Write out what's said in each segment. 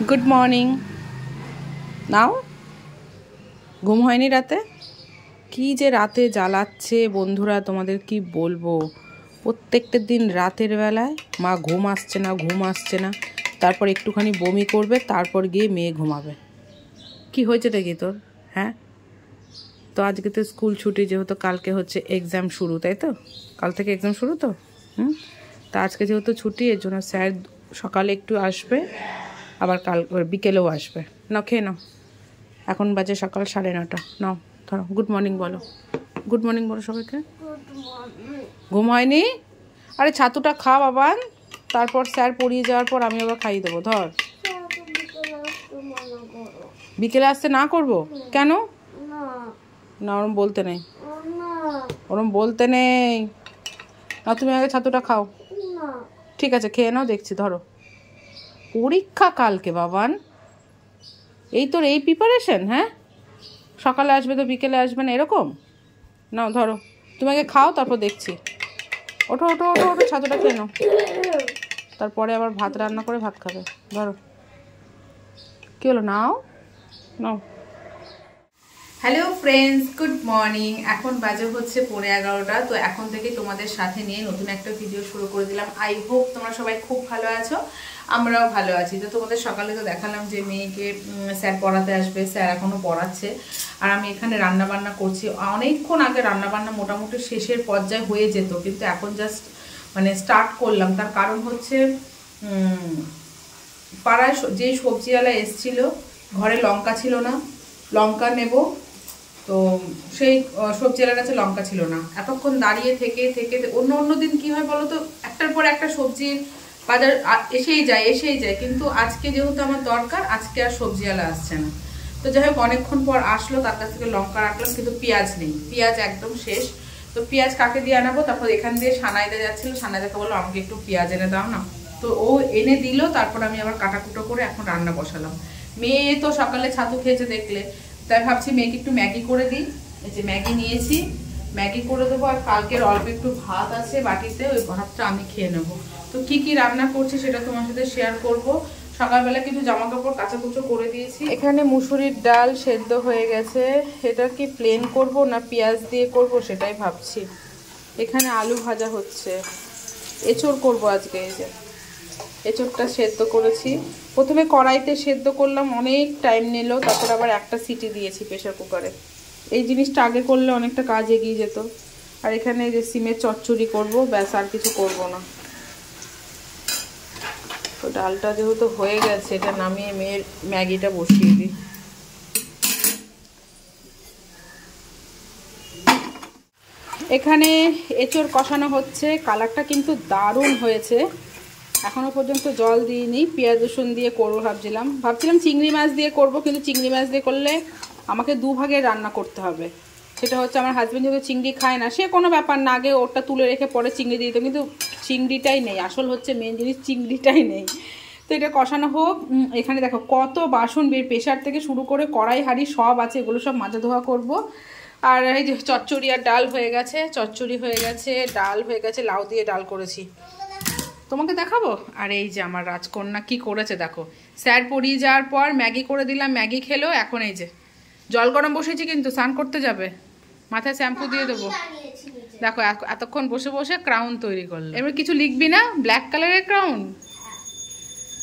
Good morning. নাও, ঘুম হয়নি রাতে? কি যে রাতে জ্বালাচ্ছে বন্ধুরা, তোমাদের কি বলবো। প্রত্যেকটা দিন রাতের বেলায় মা ঘুম আসছে না, তারপর একটুখানি বমি করবে, তারপর গিয়ে মেয়ে ঘুমাবে। কি হয়েছে দেখি তোর? হ্যাঁ, তো আজকে তো স্কুল ছুটি, যেহেতু কালকে হচ্ছে এক্সাম শুরু, তাই তো? কাল থেকে এক্সাম শুরু তো। তা আজকে যেহেতু ছুটি, এর জন্য স্যার সকালে একটু আসবে, আবার কাল বিকেলেও আসবে। নাও খেয়ে নাও, এখন বাজে সকাল 9:30। নাও ধরো, গুড মর্নিং বলো, গুড মর্নিং বলো সবাইকে। ঘুম হয়নি? আরে ছাতুটা খা বাবান, তারপর স্যার পড়িয়ে যাওয়ার পর আমি আবার খাইয়ে দেবো। ধর, বিকেলে আসতে না করবো কেন? না, ওরম বলতে নেই, ওরম বলতে নেই। না, তুমি আগে ছাতুটা খাও। ঠিক আছে, খেয়ে নাও, দেখছি। ধরো, পরীক্ষা কালকে বাবান, এই তোর এই প্রিপারেশন? হ্যাঁ, সকালে আসবে তো বিকেলে আসবে না, এরকম? নাও ধরো, তুমি আগে খাও, তারপর দেখছি। ওঠো ওঠো ওঠো ওঠো, ছাতুটা খেয়ে নাও, তারপরে আবার ভাত রান্না করে ভাত খাবে। ধরো, কী হলো? নাও নাও। Hello friends, good morning. এখন বাজে হচ্ছে 11:15। তো এখন থেকে তোমাদের সাথে নিয়ে নতুন একটা ভিডিও শুরু করে দিলাম। আই হোপ তোমরা সবাই খুব ভালো আছো, আমরাও ভালো আছি। তো তোমাদের সকালে তো দেখালাম যে মেয়েকে স্যার পড়াতে আসবে, স্যার এখনও পড়াচ্ছে, আর আমি এখানে রান্না বান্না করছি। অনেকক্ষণ আগে রান্নাবান্না মোটামুটি শেষের পর্যায়ে হয়ে যেত, কিন্তু এখন জাস্ট স্টার্ট করলাম। তার কারণ হচ্ছে পাড়ায় যেই সবজিওয়ালা এসছিল, ঘরে লঙ্কা ছিল না, লঙ্কা নেব, তো সেই সবজিওয়ালার কাছে লঙ্কা ছিল না। এতক্ষণ দাঁড়িয়ে থেকে থেকে অন্য দিন কি হয় বলো তো, একটার পর একটা সবজির বাজার এসেই যায়, কিন্তু আজকে যেহেতু আমার দরকার, আজকে আর সবজিওয়ালা আসছে না। তো যাই হোক, অনেকক্ষণ পর আসলো, তার কাছ থেকে লঙ্কা রাখলাম, কিন্তু পেঁয়াজ নেই, পেঁয়াজ একদম শেষ। তো পেঁয়াজ কাকে দিয়ে আনাবো? তারপর এখান দিয়ে সানাইদা যাচ্ছিল, সানাইদাকে বললো আমাকে একটু পেঁয়াজ এনে দাও না। তো ও এনে দিল, তারপর আমি আবার কাটাকুটো করে এখন রান্না বসালাম। মেয়ে তো সকালে ছাতু খেয়েছে দেখলে, তাই ভাবছি মেয়েকে একটু ম্যাগি করে দিই। এই যে ম্যাগি নিয়েছি, ম্যাগি করে দেবো। আর কালকের অল্প একটু ভাত আছে বাটিতে, ওই ভাতটা আমি খেয়ে নেবো। তো কি কি রান্না করছি সেটা তোমার সাথে শেয়ার করব। সকালবেলা কিন্তু জামা কাপড় কাচাকুচো করে দিয়েছি। এখানে মুসুরির ডাল সেদ্ধ হয়ে গেছে, এটা কি প্লেন করব না পেঁয়াজ দিয়ে করব সেটাই ভাবছি। এখানে আলু ভাজা হচ্ছে, এঁচড় করব আজকে। এই যে এঁচড়টা সেদ্ধ করেছি, প্রথমে কড়াইতে সেদ্ধ করলাম, অনেক টাইম নিল, তারপর আবার একটা সিটি দিয়েছি প্রেশার কুকারে। এই জিনিসটা আগে করলে অনেকটা কাজ এগিয়ে যেত। আর এখানে যে সিমের চচ্চড়ি করব, ব্যাস, আর কিছু করব না। তো ডালটা যেহেতু হয়ে গেছে, এটা নামিয়ে মেয়ের ম্যাগিটা বসিয়ে দিই। এখানে এঁচড় কষানো হচ্ছে, কালারটা কিন্তু দারুণ হয়েছে। এখনও পর্যন্ত জল দিইনি, পেঁয়াজ রসুন দিয়ে করবো ভাবছিলাম চিংড়ি মাছ দিয়ে করব, কিন্তু চিংড়ি মাছ দিয়ে করলে আমাকে দুভাগে রান্না করতে হবে। সেটা হচ্ছে আমার হাজব্যান্ড যেহেতু চিংড়ি খায় না, সে কোনো ব্যাপার না, আগে ওটা তুলে রেখে পরে চিংড়ি দিয়ে দিত, কিন্তু চিংড়িটাই নেই, আসল হচ্ছে মেন জিনিস চিংড়িটাই নেই। তো এটা কষানো হোক। এখানে দেখো কত বাসন, প্রেশার থেকে শুরু করে কড়াই হাঁড়ি সব আছে, এগুলো সব মাজা ধোয়া করব। আর এই যে চচ্চড়ি আর ডাল হয়ে গেছে, চচ্চড়ি হয়ে গেছে, ডাল হয়ে গেছে, লাউ দিয়ে ডাল করেছি, তোমাকে দেখাবো। আর এই যে আমার রাজকন্যা কি করেছে দেখো, স্যার পড়িয়ে যাওয়ার পর ম্যাগি করে দিলাম, ম্যাগি খেলো। এখন এই যে জল গরম বসেছি, কিন্তু স্নান করতে যাবে, মাথায় শ্যাম্পু দিয়ে দেবো। দেখো এতক্ষণ বসে বসে ক্রাউন তৈরি করলো। এবার কিছু লিখবি না? ব্ল্যাক কালারের ক্রাউন,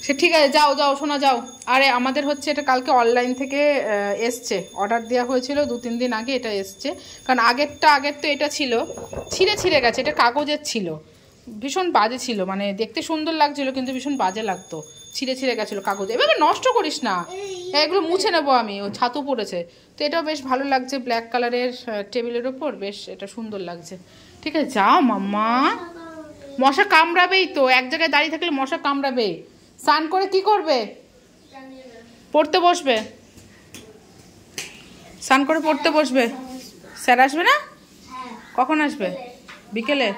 সে ঠিক আছে, যাও যাও শোনা যাও। আরে আমাদের হচ্ছে এটা কালকে অনলাইন থেকে এসছে, অর্ডার দেওয়া হয়েছিল 2-3 দিন আগে, এটা এসছে। কারণ আগের তো এটা ছিল ছিঁড়ে গেছে, এটা কাগজের ছিল, ভীষণ বাজে ছিল, দেখতে সুন্দর লাগছিল কিন্তু ভীষণ বাজে লাগতো, ছিঁড়ে গেছিলো কাগজ। এভাবে নষ্ট করিস না, এগুলো মুছে নেবো আমি, ও ছাতু পড়েছে। তো এটাও বেশ ভালো লাগছে, ব্ল্যাক কালারের টেবিলের ওপর, বেশ এটা সুন্দর লাগছে। ঠিক আছে, যাও মাম্মা, মশা কামড়াবেই তো, এক জায়গায় দাঁড়িয়ে থাকলে মশা কামড়াবেই। স্নান করে কি করবে? পড়তে বসবে, স্নান করে পড়তে বসবে। স্যার আসবে না? কখন আসবে? বিকেলে?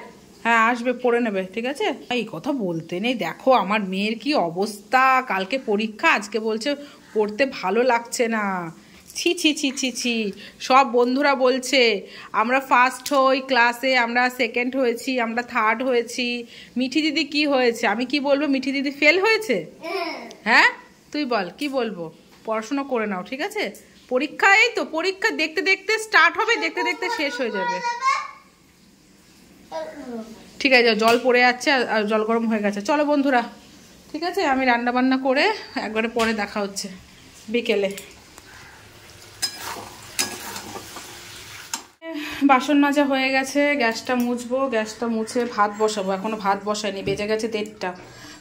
হ্যাঁ আসবে, পড়ে নেবে, ঠিক আছে। এই কথা বলতে নেই, দেখো আমার মেয়ের কি অবস্থা, কালকে পরীক্ষা, আজকে বলছে পড়তে ভালো লাগছে না। ছি ছি ছি ছি ছি, সব বন্ধুরা বলছে আমরা ফার্স্ট হই ক্লাসে, আমরা সেকেন্ড হয়েছি, আমরা থার্ড হয়েছি, মিঠি দিদি কি হয়েছে? আমি কি বলবো, মিঠি দিদি ফেল হয়েছে? হ্যাঁ, তুই তুই বল কি বলবো? পড়াশোনা করে নাও, ঠিক আছে? পরীক্ষা এই তো, পরীক্ষা দেখতে দেখতে স্টার্ট হবে, দেখতে দেখতে শেষ হয়ে যাবে। ঠিক আছে, জল পড়ে যাচ্ছে আর জল গরম হয়ে গেছে। চলো বন্ধুরা, ঠিক আছে, আমি রান্না বান্না করে একবারে পরে দেখা হচ্ছে বিকেলে। বাসন মাজা হয়ে গেছে, গ্যাসটা মুছবো, গ্যাসটা মুছে ভাত বসাবো। এখনো ভাত বসায়নি, বেজে গেছে 1:30।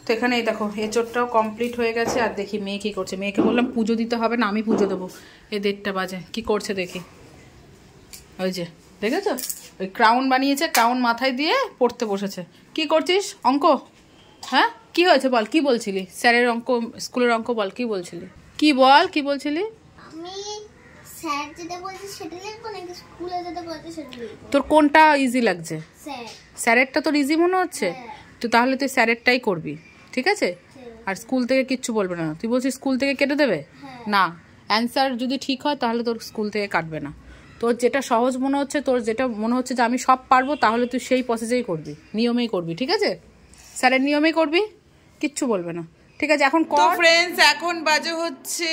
তো এখানে এই দেখো এঁচোড়টাও কমপ্লিট হয়ে গেছে। আর দেখি মেয়ে কী করছে। মেয়েকে বললাম পুজো দিতে হবে না, আমি পুজো দেবো। এই 1:30 বাজে, কি করছে দেখি। ওই যে দেখেছো, ওই ক্রাউন বানিয়েছে, ক্রাউন মাথায় দিয়ে পড়তে বসেছে। কি করছিস? অঙ্ক? হ্যাঁ, কি হয়েছে বল, কি বলছিলি? স্যারের অঙ্ক, স্কুলের অঙ্ক বল, কি বলছিলি? কি বল, কি বলছিলি? স্যার যেটা বলছে সেটা লিখবো নাকি স্কুলে যেটা বলছে সেটা লিখবো? তোর কোনটা ইজি লাগছে? স্যার। স্যারেরটা তোর ইজি মনে হচ্ছে? তো তাহলে তুই স্যারেরটাই করবি, ঠিক আছে? আর স্কুল থেকে কিচ্ছু বলবে না। তুই বলছিস স্কুল থেকে কেটে দেবে? না, অ্যান্সার যদি ঠিক হয় তাহলে তোর স্কুল থেকে কাটবে না। তোর যেটা সহজ মনে হচ্ছে, তোর যেটা মনে হচ্ছে যে আমি সব পারবো, তাহলে তুই সেই প্রসেসেই করবি, নিয়মেই করবি, ঠিক আছে? স্যারের নিয়মেই করবি, কিচ্ছু বলবে না, ঠিক আছে? এখন তো ফ্রেন্ডস, এখন বাজে হচ্ছে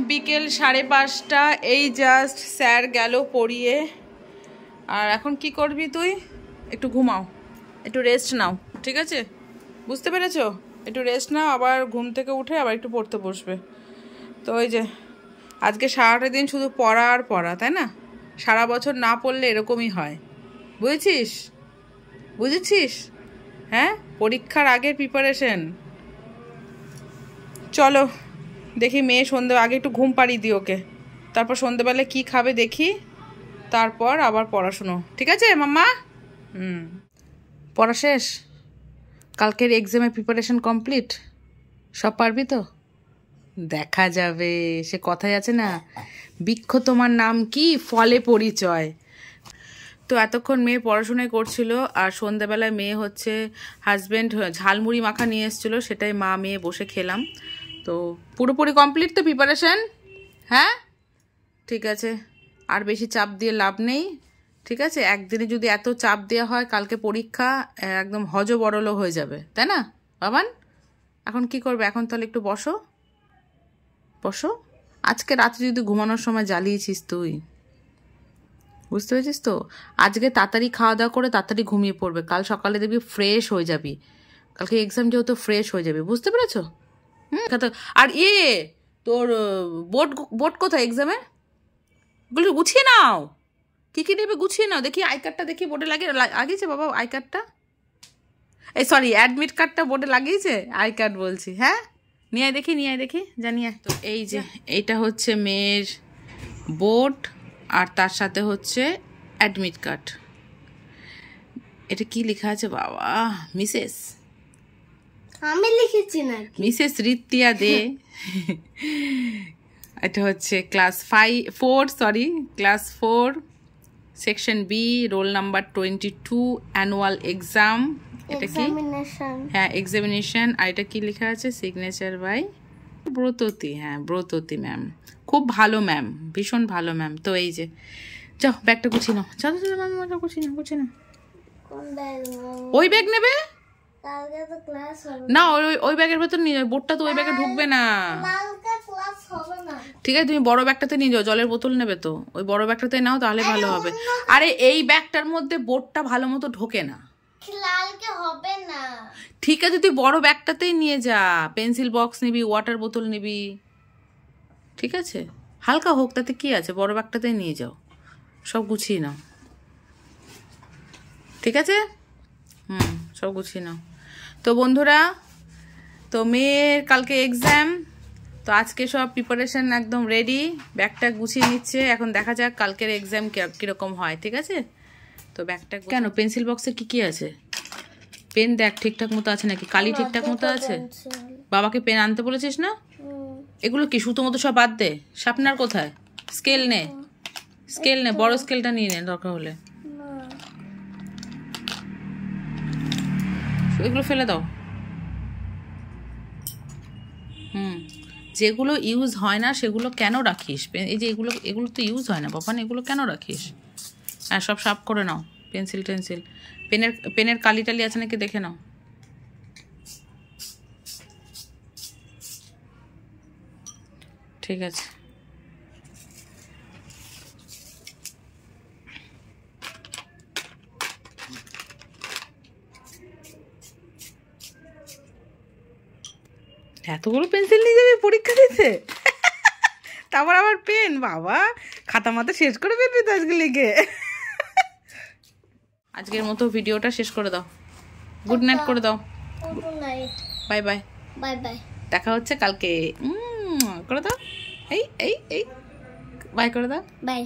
বিকেল 5:30। এই জাস্ট স্যার গেল পড়িয়ে। আর এখন কি করবি তুই? একটু ঘুমাও, একটু রেস্ট নাও, ঠিক আছে? বুঝতে পেরেছো? একটু রেস্ট নাও, আবার ঘুম থেকে উঠে আবার একটু পড়তে বসবে। তো ওই যে আজকে সারাটা দিন শুধু পড়া আর পড়া, তাই না? সারা বছর না পড়লে এরকমই হয়, বুঝেছিস? বুঝেছিস? হ্যাঁ, পরীক্ষার আগের প্রিপারেশন। চলো দেখি, মেয়ে সন্ধে আগে একটু ঘুম পাড়িয়ে দিই ওকে, তারপর সন্ধেবেলায় কি খাবে দেখি, তারপর আবার পড়াশুনো, ঠিক আছে মাম্মা? পড়া শেষ? কালকের এক্সামের প্রিপারেশন কমপ্লিট? সব পারবি তো? দেখা যাবে, সে কথাই আছে না, বৃক্ষ তোমার নাম কি, ফলে পরিচয়। তো এতক্ষণ মেয়ে পড়াশোনায় করছিল, আর সন্ধ্যাবেলায় মেয়ে হচ্ছে হাজব্যান্ড ঝালমুড়ি মাখা নিয়ে এসেছিলো, সেটাই মা মেয়ে বসে খেলাম। তো পুরোপুরি কমপ্লিট তো প্রিপারেশন? হ্যাঁ, ঠিক আছে, আর বেশি চাপ দিয়ে লাভ নেই, ঠিক আছে? একদিনে যদি এত চাপ দেওয়া হয়, কালকে পরীক্ষা, একদম হজবরল হয়ে যাবে, তাই না বাবান? এখন কি করবে? এখন তাহলে একটু বসো, বসো। আজকে রাতে যদি ঘুমানোর সময় জ্বালিয়েছিস তুই, বুঝতে পেরেছিস তো? আজকে তাড়াতাড়ি খাওয়া দাওয়া করে তাড়াতাড়ি ঘুমিয়ে পড়বে, কাল সকালে দেখবি ফ্রেশ হয়ে যাবি। কালকে এক্সাম যেহেতু ফ্রেশ হয়ে যাবে, বুঝতে পেরেছো? আর তোর বোর্ড বোর্ড কোথায় এক্সামে? ওগুলো গুছিয়ে নাও, কী কী নেবে গুছিয়ে নাও। দেখি আই কার্ডটা দেখি বোর্ডে লাগিয়েছে বাবা, আই কার্ডটা, এই সরি অ্যাডমিট কার্ডটা বোর্ডে লাগিয়েছে, আই কার্ড বলছি। হ্যাঁ, নিয়ে আয় দেখি, নিয়ে আয় দেখি, জানিয়ে। তো এই যে এইটা হচ্ছে মেয়ের বোর্ড, আর তার সাথে হচ্ছে অ্যাডমিট কার্ড। এটা কি লেখা আছে বাবা? মিসেস, আমি লিখেছি না, মিসেস রিতিয়া দে। এটা হচ্ছে class 4 section B, roll number 22, annual exam. এটা কি? হ্যাঁ, এক্সামিনেশন। আর এটা কি লেখা আছে? Signature by Bratati. হ্যাঁ, ব্রততী ম্যাম, খুব ভালো ম্যাম, ভীষণ ভালো ম্যাম। তো এই যে, যাও ব্যাগটা গুছিয়ে নাও, চলো চলো ম্যাম, গুছিয়ে নাও, গুছিয়ে নাও। ওই ব্যাগ নেবে না, ওই ব্যাগের ভেতর নিয়ে যাও, বোর্ডটা তো ওই ব্যাগে ঢুকবে না। ঠিক আছে, তুমি বড় ব্যাগটাতে নিয়ে যাও, জলের বোতল নেবে তো ওই বড় ব্যাগটাতে নাও, তাহলে ভালো হবে। আরে এই ব্যাগটার মধ্যে বোর্ডটা ভালো মতো ঢোকে না, হবে না। ঠিক আছে, তুই বড় ব্যাগটাতেই নিয়ে যা, পেন্সিল বক্স নিবি, ওয়াটার বোতল নিবি, ঠিক আছে? হালকা হোক, তাতে কি আছে, বড় ব্যাগটাতেই নিয়ে যাও, সব গুছিয়ে নাও, ঠিক আছে? সব গুছিয়ে নাও। তো বন্ধুরা, তো মেয়ের কালকে এক্সাম, তো আজকে সব প্রিপারেশন একদম রেডি, ব্যাগটা গুছিয়ে নিচ্ছে। এখন দেখা যাক কালকের এক্সাম কীরকম হয়, ঠিক আছে? তো ব্যাগটা কেন, পেন্সিল বক্সে কি কি আছে? পেন দেখ ঠিকঠাক মতো আছে নাকি, কালি ঠিকঠাক মতো আছে? বাবাকে পেন আনতে বলেছিস না? এগুলো কি সুতো মতো সব বাদ দে। শার্পনার কোথায়? স্কেল নে, স্কেল নে, বড় স্কেলটা নিয়ে নে দরকার হলে। এগুলো ফেলে দাও। যেগুলো ইউজ হয় না সেগুলো কেন রাখিস? এই যে এগুলো তো ইউজ হয় না বাবা, এগুলো কেন রাখিস? হ্যাঁ, সব সাফ করে নাও, পেন্সিল টেন্সিল, পেনের কালি টালি আছে নাকি দেখে নাও। ঠিক আছে। এতগুলো পেন্সিল নিয়ে যাবি পরীক্ষা দিতে? তারপর আবার পেন, বাবা খাতা মাথা শেষ করে ফেলবি তো আজকে লিখে। আজকের মতো ভিডিওটা শেষ করে দাও, গুড নাইট করে দাও, good night, bye bye, bye bye, দেখা হচ্ছে কালকে করে দাও, এই এই এই বাই করে দাও, বাই।